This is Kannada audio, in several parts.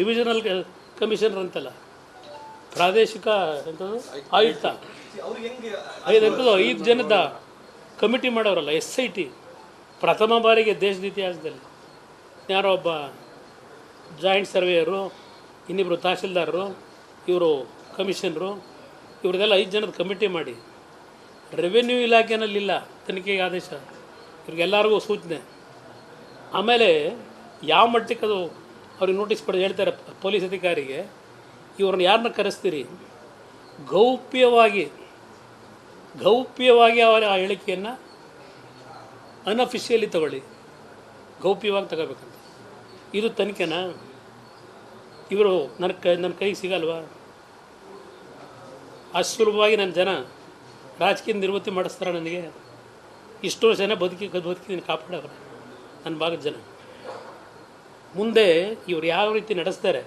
ಡಿವಿಷನಲ್ ಕಮಿಷನರ್ ಅಂತಲ್ಲ, ಪ್ರಾದೇಶಿಕ ಎಂಥದ್ದು ಆಯುಕ್ತ, 5 ಜನದ ಕಮಿಟಿ ಮಾಡೋರಲ್ಲ, SIT. ಪ್ರಥಮ ಬಾರಿಗೆ ದೇಶದ ಇತಿಹಾಸದಲ್ಲಿ ಯಾರೋ ಒಬ್ಬ ಜಾಯಿಂಟ್ ಸರ್ವೇಯರು, ಇನ್ನಿಬ್ಬರು ತಹಶೀಲ್ದಾರರು, ಇವರು ಕಮಿಷನರು, ಇವ್ರದ್ದೆಲ್ಲ 5 ಜನದ ಕಮಿಟಿ ಮಾಡಿ ರೆವೆನ್ಯೂ ಇಲಾಖೆನಲ್ಲಿಲ್ಲ ತನಿಖೆಗೆ ಆದೇಶ, ಇವ್ರಿಗೆಲ್ಲರಿಗೂ ಸೂಚನೆ. ಆಮೇಲೆ ಯಾವ ಮಟ್ಟಕ್ಕೆ ಅದು ಅವ್ರಿಗೆ ನೋಟಿಸ್ ಕೊಡೋದು ಹೇಳ್ತಾರೆ ಪೊಲೀಸ್ ಅಧಿಕಾರಿಗೆ, ಇವ್ರನ್ನ ಯಾರನ್ನ ಕರೆಸ್ತೀರಿ, ಗೌಪ್ಯವಾಗಿ ಅವರ ಆ ಹೇಳಿಕೆಯನ್ನು ಅನ್ಅಫಿಷಿಯಲಿ ತಗೊಳ್ಳಿ, ಗೌಪ್ಯವಾಗಿ ತಗೋಬೇಕಂತ. ಇದು ತನಿಖೆನಾ? ಇವರು ನನ್ನ ಕೈಗೆ ಸಿಗಲ್ವಾ? ಅಷ್ಟು ಸುಲಭವಾಗಿ ನನ್ನ ಜನ ರಾಜಕೀಯ ನಿರ್ವೃತ್ತಿ ಮಾಡಿಸ್ತಾರೆ ನನಗೆ? ಇಷ್ಟೋ ಜನ ಬದುಕಿದ್ದೀನಿ, ಕಾಪಾಡೋರು ನನ್ನ ಭಾಗದ ಜನ. ಮುಂದೆ ಇವ್ರು ಯಾವ ರೀತಿ ನಡೆಸ್ತಾರೆ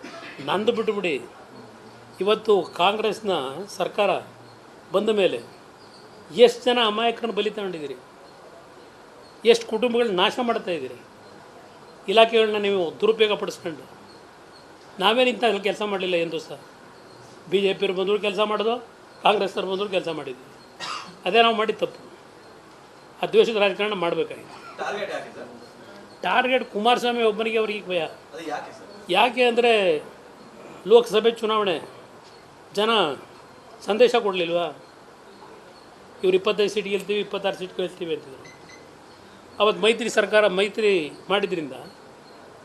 ನಂದು ಬಿಟ್ಟುಬಿಡಿ. ಇವತ್ತು ಕಾಂಗ್ರೆಸ್ನ ಸರ್ಕಾರ ಬಂದ ಮೇಲೆ ಎಷ್ಟು ಜನ ಅಮಾಯಕರನ್ನು ಬಲಿ ತಗೊಂಡಿದ್ದೀರಿ, ಎಷ್ಟು ಕುಟುಂಬಗಳನ್ನ ನಾಶ ಮಾಡ್ತಾಯಿದ್ದೀರಿ, ಇಲಾಖೆಗಳನ್ನ ನೀವು ದುರುಪಯೋಗ ಪಡಿಸ್ಕೊಂಡು. ನಾವೇನು ಇಂಥ ಕೆಲಸ ಮಾಡಲಿಲ್ಲ ಎಂದು ಸಹ. BJP ಅವ್ರು ಬಂದರು ಕೆಲಸ ಮಾಡೋದು, ಕಾಂಗ್ರೆಸ್ನವ್ರು ಬಂದರು ಕೆಲಸ ಮಾಡಿದ್ವಿ. ಅದೇ ನಾವು ಮಾಡಿದ ತಪ್ಪು. ಆ ದ್ವೇಷದ ರಾಜಕಾರಣ ಮಾಡಬೇಕಾಗಿತ್ತು. ಟಾರ್ಗೆಟ್ ಕುಮಾರಸ್ವಾಮಿ ಒಬ್ಬನಿಗೆ ಅವ್ರಿಗೆ ಭಯ. ಯಾಕೆ ಅಂದರೆ ಲೋಕಸಭೆ ಚುನಾವಣೆ ಜನ ಸಂದೇಶ ಕೊಡಲಿಲ್ವಾ? ಇವ್ರು 25 ಸೀಟ್ ಗೆಲ್ತೀವಿ, 26 ಸೀಟ್ ಗೆಲ್ತೀವಿ ಅಂತಿದ್ರು. ಅವತ್ತು ಮೈತ್ರಿ ಸರ್ಕಾರ ಮಾಡಿದ್ರಿಂದ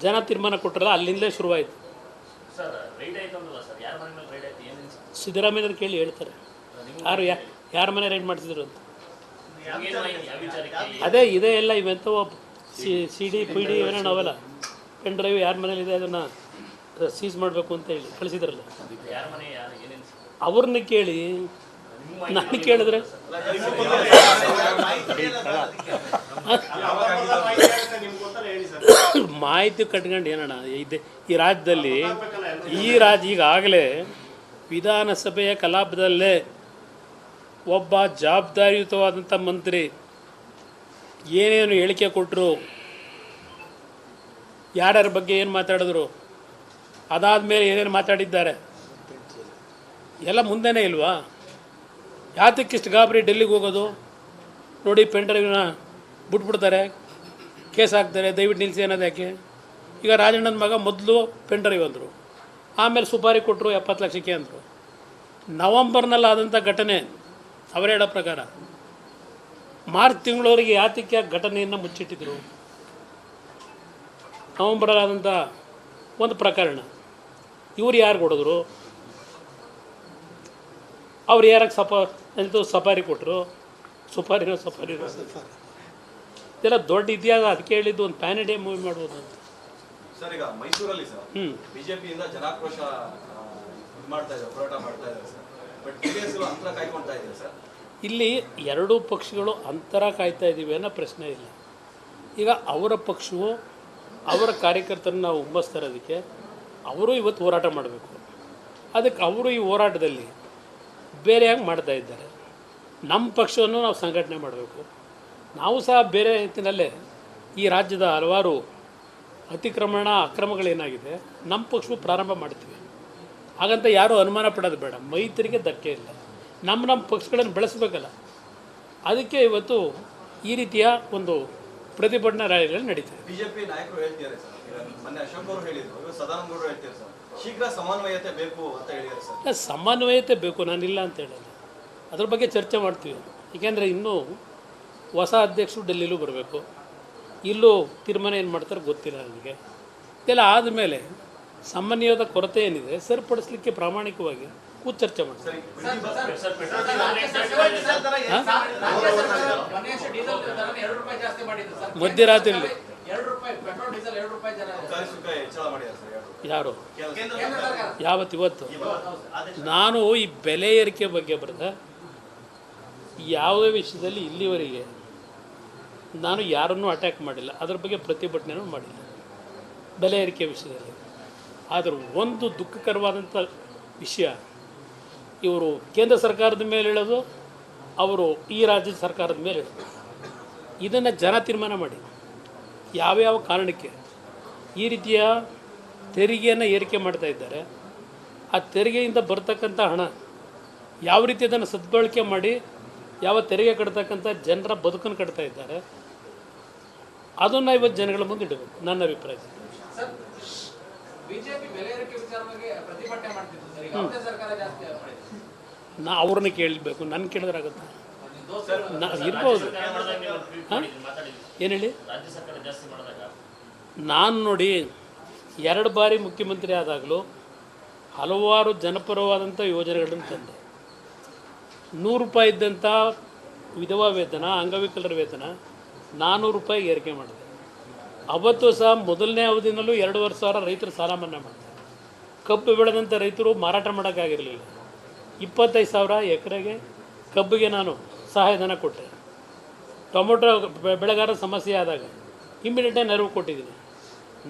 ಜನ ತೀರ್ಮಾನ ಕೊಟ್ಟರಲ್ಲ, ಅಲ್ಲಿಂದಲೇ ಶುರುವಾಯಿತು. ಸಿದ್ದರಾಮಯ್ಯವ್ರ ಕೇಳಿ ಹೇಳ್ತಾರೆ ಯಾರ ಮನೆ ರೈಡ್ ಮಾಡಿಸಿದ್ರು ಅಂತ. ಅದೇ ಇದೇ ಎಲ್ಲ ಇವೆಂಥವು CD PD ಏನೋ ನಾವೆಲ್ಲ ಪೆನ್ ಡ್ರೈವ್ ಯಾರ ಮನೇಲಿದೆ ಅದನ್ನು ಸೀಸ್ ಮಾಡಬೇಕು ಅಂತ ಹೇಳಿ ಕಳಿಸಿದ್ರಲ್ಲ, ಅವ್ರನ್ನ ಕೇಳಿ. ನಾನು ಕೇಳಿದ್ರೆ ಮಾಹಿತಿ ಕಟ್ಕೊಂಡು ಏನಣ್ಣ ಇದೆ ಈ ರಾಜ್ಯದಲ್ಲಿ. ಈಗಾಗಲೇ ವಿಧಾನಸಭೆಯ ಕಲಾಪದಲ್ಲೇ ಒಬ್ಬ ಜವಾಬ್ದಾರಿಯುತವಾದಂಥ ಮಂತ್ರಿ ಏನೇನು ಹೇಳಿಕೆ ಕೊಟ್ಟರು, ಯಾರ್ಯಾರ ಬಗ್ಗೆ ಏನು ಮಾತಾಡಿದ್ರು, ಅದಾದ ಮೇಲೆ ಏನೇನು ಮಾತಾಡಿದ್ದಾರೆ ಎಲ್ಲ ಮುಂದೆನೇ ಇಲ್ವಾ? ಯಾತಕ್ಕಿಷ್ಟು ಗಾಬರಿ ಡೆಲ್ಲಿಗೆ ಹೋಗೋದು? ನೋಡಿ, ಪೆನ್ ಡ್ರೈವ್ನ ಬಿಟ್ಬಿಡ್ತಾರೆ, ಕೇಸ್ ಹಾಕ್ತಾರೆ, ದಯವಿಟ್ಟು ನಿಲ್ಲಿಸಿ ಅನ್ನೋದು ಯಾಕೆ? ಈಗ ರಾಜಣ್ಣನ ಮಗ ಮೊದಲು ಪೆನ್ ಡ್ರೈವ್ ಅಂದರು, ಆಮೇಲೆ ಸುಪಾರಿ ಕೊಟ್ಟರು 70 ಲಕ್ಷಕ್ಕೆ ಅಂದರು. ನವಂಬರ್ನಲ್ಲಿ ಆದಂಥ ಘಟನೆ ಅವರೇ ಹೇಳೋ ಪ್ರಕಾರ ಮಾರ್ಚ್ ತಿಂಗಳವರೆಗೆ ಯಾತಕ್ಕೆ ಘಟನೆಯನ್ನು ಮುಚ್ಚಿಟ್ಟಿದ್ರು? ನವಂಬರಲ್ಲಾದಂಥ ಒಂದು ಪ್ರಕರಣ ಇವ್ರು ಯಾರು ಕೊಡಿದ್ರು? ಅವ್ರು ಯಾರಿಗೆ ಸಫಾರಿ ಕೊಟ್ಟರು? ಸುಪಾರಿನೋ ಇದೆಲ್ಲ ದೊಡ್ಡ ಇತಿಹಾಸ. ಅದಕ್ಕೆ ಹೇಳಿದ್ದು ಒಂದು ಪ್ಯಾನ್ ಇಂಡಿಯಾ ಮೂವಿ ಮಾಡ್ಬೋದು ಅಂತ. ಸರ್, ಈಗ ಮೈಸೂರಲ್ಲಿ ಸರ್ ಬಿಜೆಪಿಯಿಂದ ಜನಾಕ್ರೋಶ ಹೋರಾಟ ಮಾಡ್ತಾ ಇದ್ದಾರೆ ಸರ್, ಬಟ್ TDS ಅಂತರ ಕಾಯ್ಕೊಳ್ತಾ ಇದ್ದಾರೆ ಸರ್. ಇಲ್ಲಿ ಎರಡೂ ಪಕ್ಷಗಳು ಅಂತರ ಕಾಯ್ತಾ ಇದ್ದೀವಿ ಅನ್ನೋ ಪ್ರಶ್ನೆ ಇಲ್ಲ. ಈಗ ಅವರ ಪಕ್ಷವು ಅವರ ಕಾರ್ಯಕರ್ತರನ್ನು ನಾವು ಹುಮ್ಮಸ್ತಾ ಇರೋದಕ್ಕೆ ಅವರು ಇವತ್ತು ಹೋರಾಟ ಮಾಡಬೇಕು. ಅದಕ್ಕೆ ಅವರು ಈ ಹೋರಾಟದಲ್ಲಿ ಬೇರೆಯಾಗಿ ಮಾಡ್ತಾ ಇದ್ದಾರೆ. ನಮ್ಮ ಪಕ್ಷವನ್ನು ನಾವು ಸಂಘಟನೆ ಮಾಡಬೇಕು. ನಾವು ಸಹ ಬೇರೆ ರೀತಿಯಲ್ಲೇ ಈ ರಾಜ್ಯದ ಹಲವಾರು ಅತಿಕ್ರಮಣ ಅಕ್ರಮಗಳೇನಾಗಿದೆ ನಮ್ಮ ಪಕ್ಷವು ಪ್ರಾರಂಭ ಮಾಡ್ತೀವಿ. ಹಾಗಂತ ಯಾರೂ ಅನುಮಾನ ಪಡೋದು ಬೇಡ. ಮೈತ್ರಿಗೆ ಧಕ್ಕೆ ಇಲ್ಲ. ನಮ್ಮ ಪಕ್ಷಗಳನ್ನು ಬೆಳೆಸಬೇಕಲ್ಲ. ಅದಕ್ಕೆ ಇವತ್ತು ಈ ರೀತಿಯ ಒಂದು ಪ್ರತಿಭಟನಾ ರ್ಯಾಲಿಗಳು ನಡೀತದೆ. ಬಿಜೆಪಿ ನಾಯಕರು ಹೇಳ್ತಿದ್ದಾರೆ ಸರ್, ಮೊನ್ನೆ ಅಶೋಕ್ ಅವರು ಹೇಳಿದ್ರು, ಸದಾನಂದ ಗೌಡರು ಹೇಳ್ತಾರೆ ಸರ್, ಶೀಘ್ರ ಸಮನ್ವಯತೆ ಬೇಕು ಅಂತ ಹೇಳಿದ್ದಾರೆ ಸರ್. ಸಮನ್ವಯತೆ ಬೇಕು, ನಾನಿಲ್ಲ ಅಂತ ಹೇಳಲ್ಲ. ಅದ್ರ ಬಗ್ಗೆ ಚರ್ಚೆ ಮಾಡ್ತೀವಿ. ಏಕೆಂದರೆ ಇನ್ನೂ ಹೊಸ ಅಧ್ಯಕ್ಷರು ಡೆಲ್ಲಿಲೂ ಬರಬೇಕು. ಇಲ್ಲೂ ತೀರ್ಮಾನ ಏನು ಮಾಡ್ತಾರೆ ಗೊತ್ತಿಲ್ಲ ನನಗೆ. ಇದೆಲ್ಲ ಆದಮೇಲೆ ಸಮನ್ವಯದ ಕೊರತೆ ಏನಿದೆ ಸರಿಪಡಿಸಲಿಕ್ಕೆ ಪ್ರಾಮಾಣಿಕವಾಗಿ ಕೂತು ಚರ್ಚೆ ಮಾಡ್ತಾರೆ. ಮಧ್ಯರಾತ್ರಿಯಲ್ಲಿ ಯಾರು ಇವತ್ತು ನಾನು ಈ ಬೆಲೆ ಏರಿಕೆ ಬಗ್ಗೆ ಬರೆದ ಯಾವುದೇ ವಿಷಯದಲ್ಲಿ ಇಲ್ಲಿವರೆಗೆ ನಾನು ಯಾರನ್ನೂ ಅಟ್ಯಾಕ್ ಮಾಡಿಲ್ಲ, ಅದ್ರ ಬಗ್ಗೆ ಪ್ರತಿಭಟನೆಯೂ ಮಾಡಿಲ್ಲ ಬೆಲೆ ಏರಿಕೆ ವಿಷಯದಲ್ಲಿ. ಆದರೆ ಒಂದು ದುಃಖಕರವಾದಂಥ ವಿಷಯ, ಇವರು ಕೇಂದ್ರ ಸರ್ಕಾರದ ಮೇಲೆ ಹೇಳೋದು, ಅವರು ಈ ರಾಜ್ಯದ ಸರ್ಕಾರದ ಮೇಲೆ ಹೇಳೋದು. ಇದನ್ನು ಜನ ತೀರ್ಮಾನ ಮಾಡಿ ಯಾವ್ಯಾವ ಕಾರಣಕ್ಕೆ ಈ ರೀತಿಯ ತೆರಿಗೆಯನ್ನು ಏರಿಕೆ ಮಾಡ್ತಾ ಇದ್ದಾರೆ. ಆ ತೆರಿಗೆಯಿಂದ ಬರ್ತಕ್ಕಂಥ ಹಣ ಯಾವ ರೀತಿ ಅದನ್ನು ಸದ್ಬಳಕೆ ಮಾಡಿ ಯಾವ ತೆರಿಗೆ ಕಟ್ತಕ್ಕಂಥ ಜನರ ಬದುಕನ್ನು ಕಟ್ತಾ ಇದ್ದಾರೆ, ಅದನ್ನು ಇವತ್ತು ಜನಗಳ ಮುಂದೆ ಇಡಬೇಕು ನನ್ನ ಅಭಿಪ್ರಾಯ. ಬಿಜೆಪಿ ಬೆಲೆ ಏರಿಕೆ ವಿಚಾರವಾಗಿ ಪ್ರತಿಭಟನೆ ಮಾಡ್ತಿತ್ತು ಸರ್, ಈಗ ಅವರೇ ಸರ್ಕಾರ ಜಾಸ್ತಿ ಮಾಡಿದೆ. ನಾ ಅವ್ರನ್ನ ಕೇಳಬೇಕು, ನನ್ನ ಕೇಳಿದ್ರಾಗುತ್ತೆ ಇರ್ಬೋದು. ಏನು ಹೇಳಿ? ನಾನು ನೋಡಿ 2 ಬಾರಿ ಮುಖ್ಯಮಂತ್ರಿ ಆದಾಗಲೂ ಹಲವಾರು ಜನಪರವಾದಂಥ ಯೋಜನೆಗಳನ್ನು ತಂದೆ. 100 ರೂಪಾಯಿ ಇದ್ದಂಥ ವಿಧವಾ ವೇತನ, ಅಂಗವಿಕಲರ ವೇತನ 400 ರೂಪಾಯಿ ಏರಿಕೆ ಮಾಡಿದೆ. ಅವತ್ತು ಸಹ ಮೊದಲನೇ ಅವಧಿನಲ್ಲೂ 2,500 ರೈತರು ಸಾಲ ಮನ್ನಾ ಮಾಡಿದೆ. ಕಬ್ಬು ಬೆಳೆದಂಥ ರೈತರು ಮಾರಾಟ ಮಾಡೋಕ್ಕಾಗಿರಲಿಲ್ಲ. 25,000 ಎಕರೆಗೆ ಕಬ್ಬಿಗೆ ನಾನು ಸಹಾಯಧನ ಕೊಟ್ಟೆ. ಟೊಮೊಟೊ ಬೆಳೆಗಾರರ ಸಮಸ್ಯೆ ಆದಾಗ ಇಮ್ಮಿಡಿಯೇಟಾಗಿ ನೆರವು ಕೊಟ್ಟಿದ್ದೀನಿ.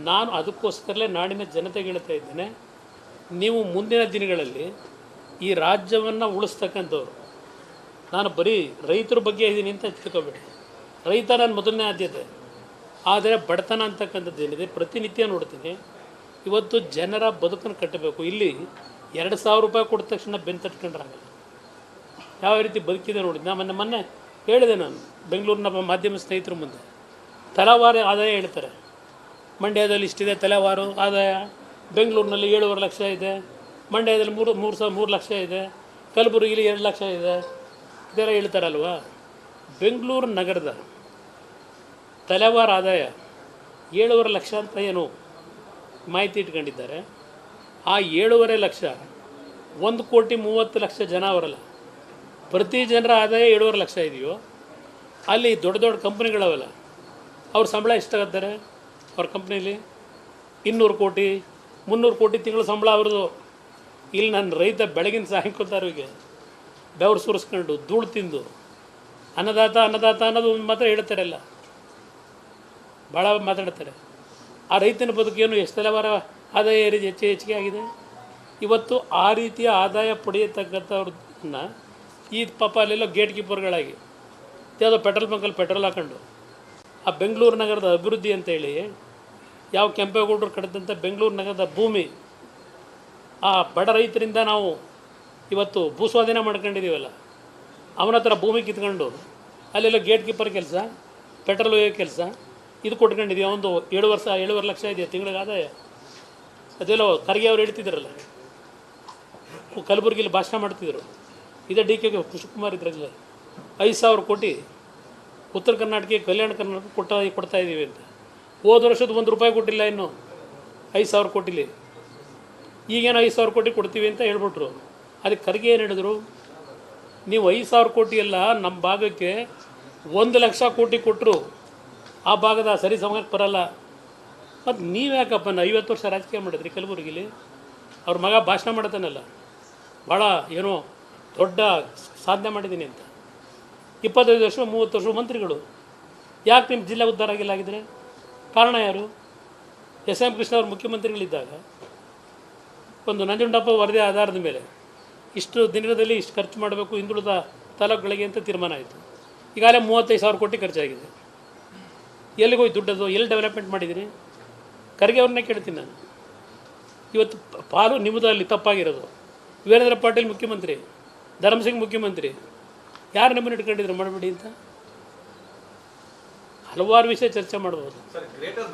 ನಾನು ಅದಕ್ಕೋಸ್ಕರಲೇ ನಾಡಿನ ಜನತೆಗೆ ಹೇಳ್ತಾ ಇದ್ದೇನೆ, ನೀವು ಮುಂದಿನ ದಿನಗಳಲ್ಲಿ ಈ ರಾಜ್ಯವನ್ನು ಉಳಿಸ್ತಕ್ಕಂಥವ್ರು, ನಾನು ಬರೀ ರೈತರ ಬಗ್ಗೆ ಇದ್ದೀನಿ ಅಂತ ತಿಳ್ಕೊಬೇಡಿ. ರೈತ ನನ್ನ ಮೊದಲನೇ ಆದ್ಯತೆ. ಆದರೆ ಬಡತನ ಅಂತಕ್ಕಂಥದ್ದು ಏನಿದೆ ಪ್ರತಿನಿತ್ಯ ನೋಡ್ತೀನಿ. ಇವತ್ತು ಜನರ ಬದುಕನ್ನು ಕಟ್ಟಬೇಕು. ಇಲ್ಲಿ 2,000 ರೂಪಾಯಿ ಕೊಟ್ಟ ತಕ್ಷಣ ಬೆನ್ನು ತಟ್ಕೊಂಡ್ರಾಗಲ್ಲ. ಯಾವ ರೀತಿ ಬದುಕಿದೆ ನೋಡಿ. ಮೊನ್ನೆ ಹೇಳಿದೆ ನಾನು ಬೆಂಗಳೂರಿನ ಮಾಧ್ಯಮ ಸ್ನೇಹಿತರ ಮುಂದೆ. ತಲವಾರು ಆದಾಯ ಹೇಳ್ತಾರೆ. ಮಂಡ್ಯದಲ್ಲಿ ಇಷ್ಟಿದೆ ತಲೆವಾರು ಆದಾಯ, ಬೆಂಗಳೂರಿನಲ್ಲಿ 7.5 ಲಕ್ಷ ಇದೆ, ಮಂಡ್ಯದಲ್ಲಿ 3 ಲಕ್ಷ ಇದೆ, ಕಲಬುರಗಿಲಿ 2 ಲಕ್ಷ ಇದೆ, ಇದೆಲ್ಲ ಹೇಳ್ತಾರಲ್ವ. ಬೆಂಗಳೂರು ನಗರದ ತಲೆವಾರು ಆದಾಯ 7.5 ಲಕ್ಷ ಅಂತ ಏನು ಮಾಹಿತಿ ಇಟ್ಕೊಂಡಿದ್ದಾರೆ. ಆ 7.5 ಲಕ್ಷ 1,30,00,000 ಜನ ಅವರಲ್ಲ. ಪ್ರತಿ ಜನರ ಆದಾಯ 7.5 ಲಕ್ಷ ಇದೆಯೋ ಅಲ್ಲಿ ದೊಡ್ಡ ದೊಡ್ಡ ಕಂಪ್ನಿಗಳವಲ್ಲ, ಅವ್ರ ಸಂಬಳ ಎಷ್ಟಾಗತ್ತಾರೆ ಅವ್ರ ಕಂಪ್ನೀಲಿ? 200 ಕೋಟಿ 300 ಕೋಟಿ ತಿಂಗಳು ಸಂಬಳ ಅವ್ರದ್ದು. ಇಲ್ಲಿ ನನ್ನ ರೈತ ಬೆಳಗಿನ ಸಾಯಂಕಾಲದವರೆಗೆ ಬೆವರು ಸುರಿಸ್ಕೊಂಡು ಧೂಳು ತಿಂದು ಅನ್ನದಾತ ಅನ್ನೋದು ಒಂದು ಮಾತ್ರ ಹೇಳ್ತಾರಲ್ಲ, ಭಾಳ ಮಾತಾಡ್ತಾರೆ. ಆ ರೈತನ ಬದುಕೇನು ಎಷ್ಟು ತಲೆವಾರ ಆದಾಯ ಹೆಚ್ಚಿಗೆ ಆಗಿದೆ. ಇವತ್ತು ಆ ರೀತಿಯ ಆದಾಯ ಪಡೆಯತಕ್ಕಂಥವ್ರನ್ನ ಈ ಪಾಪ ಅಲ್ಲೆಲ್ಲೋ ಗೇಟ್ ಕೀಪರ್ಗಳಾಗಿ ಯಾವುದೋ ಪೆಟ್ರೋಲ್ ಬಂಕಲ್ಲಿ ಪೆಟ್ರೋಲ್ ಹಾಕೊಂಡು ಆ ಬೆಂಗಳೂರು ನಗರದ ಅಭಿವೃದ್ಧಿ ಅಂತೇಳಿ ಯಾವ ಕೆಂಪೇಗೌಡರು ಕಟ್ಟಿದಂಥ ಬೆಂಗಳೂರು ನಗರದ ಭೂಮಿ ಆ ಬಡ ರೈತರಿಂದ ನಾವು ಇವತ್ತು ಭೂಸ್ವಾಧೀನ ಮಾಡ್ಕೊಂಡಿದ್ದೀವಲ್ಲ, ಅವನ ಹತ್ರ ಭೂಮಿ ಕಿತ್ಕೊಂಡು ಅಲ್ಲೆಲ್ಲ ಗೇಟ್ ಕೀಪರ್ ಕೆಲಸ, ಪೆಟ್ರೋಲ್ ಒಯ್ಯೋ ಕೆಲಸ ಇದು ಕೊಟ್ಕೊಂಡಿದ್ದೀವಿ. ಒಂದು 7.5 ಲಕ್ಷ ಇದೆಯಾ ತಿಂಗಳಿಗೆ ಆದಾಯ. ಅದೆಲ್ಲೋ ಖರ್ಗೆ ಅವ್ರು ಹೇಳ್ತಿದ್ರಲ್ಲ, ಕಲಬುರಗಿಲಿ ಭಾಷಣ ಮಾಡ್ತಿದ್ರು. ಇದೇ ಡಿ ಕೆ ಶಿವಕುಮಾರ್ ಇದ್ರಲ್ಲಿ 5,000 ಕೋಟಿ ಉತ್ತರ ಕರ್ನಾಟಕಕ್ಕೆ ಕಲ್ಯಾಣ ಕರ್ನಾಟಕ ಕೊಡ್ತಾ ಇದ್ದೀವಿ ಅಂತ. ಹೋದ ವರ್ಷದ 1 ರೂಪಾಯಿ ಕೊಟ್ಟಿಲ್ಲ, ಇನ್ನು 5,000 ಕೋಟಿಲಿ. ಈಗೇನು 5,000 ಕೋಟಿ ಕೊಡ್ತೀವಿ ಅಂತ ಹೇಳ್ಬಿಟ್ರು. ಅದಕ್ಕೆ ಖರ್ಗೆ ಏನು ಹೇಳಿದ್ರು, ನೀವು 5,000 ಕೋಟಿ ಎಲ್ಲ ನಮ್ಮ ಭಾಗಕ್ಕೆ 1 ಲಕ್ಷ ಕೋಟಿ ಕೊಟ್ಟರು ಆ ಭಾಗದ ಸರಿ ಸಮಯಕ್ಕೆ ಬರಲ್ಲ. ಮತ್ತು ನೀವು ಯಾಕಪ್ಪ 50 ವರ್ಷ ರಾಜಕೀಯ ಮಾಡಿದ್ರಿ ಕಲಬುರಗಿಲಿ? ಅವ್ರ ಮಗ ಭಾಷಣ ಮಾಡ್ತಾನಲ್ಲ, ಭಾಳ ಏನೋ ದೊಡ್ಡ ಸಾಧನೆ ಮಾಡಿದ್ದೀನಿ ಅಂತ. 25 ವರ್ಷ 30 ವರ್ಷ ಮಂತ್ರಿಗಳು. ಯಾಕೆ ನಿಮ್ಮ ಜಿಲ್ಲೆ ಉದ್ಧಾರ ಆಗಿಲ್ಲ? ಕಾರಣ ಯಾರು? ಎಸ್.ಎಂ. ಕೃಷ್ಣ ಅವರು ಮುಖ್ಯಮಂತ್ರಿಗಳಿದ್ದಾಗ ಒಂದು ನಂಜುಂಡಪ್ಪ ವರದಿ ಆಧಾರದ ಮೇಲೆ ಇಷ್ಟು ದಿನದಲ್ಲಿ ಇಷ್ಟು ಖರ್ಚು ಮಾಡಬೇಕು ಹಿಂದುಳಿದ ತಾಲೂಕುಗಳಿಗೆ ಅಂತ ತೀರ್ಮಾನ ಆಯಿತು. ಈಗಾಗಲೇ 35,000 ಕೋಟಿ ಖರ್ಚಾಗಿದೆ. ಎಲ್ಲಿಗೋಗಿ ದುಡ್ಡದು? ಎಲ್ಲಿ ಡೆವಲಪ್ಮೆಂಟ್ ಮಾಡಿದ್ದೀನಿ? ಖರ್ಗೆ ಅವ್ರನ್ನೇ ಕೇಳ್ತೀನಿ ನಾನು. ಇವತ್ತು ಪಾಲು ನಿಮ್ಮದು ಅಲ್ಲಿ ತಪ್ಪಾಗಿರೋದು. ವೀರೇಂದ್ರ ಪಾಟೀಲ್ ಮುಖ್ಯಮಂತ್ರಿ, ಧರ್ಮಸಿಂಗ್ ಮುಖ್ಯಮಂತ್ರಿ, ಯಾರು ನಮ್ಮನ್ನು ಇಟ್ಕೊಂಡಿದ್ರು ಮಾಡಬೇಡಿ ಅಂತ? ಹಲವಾರು ವಿಷಯ ಚರ್ಚೆ ಮಾಡ್ಬೋದು.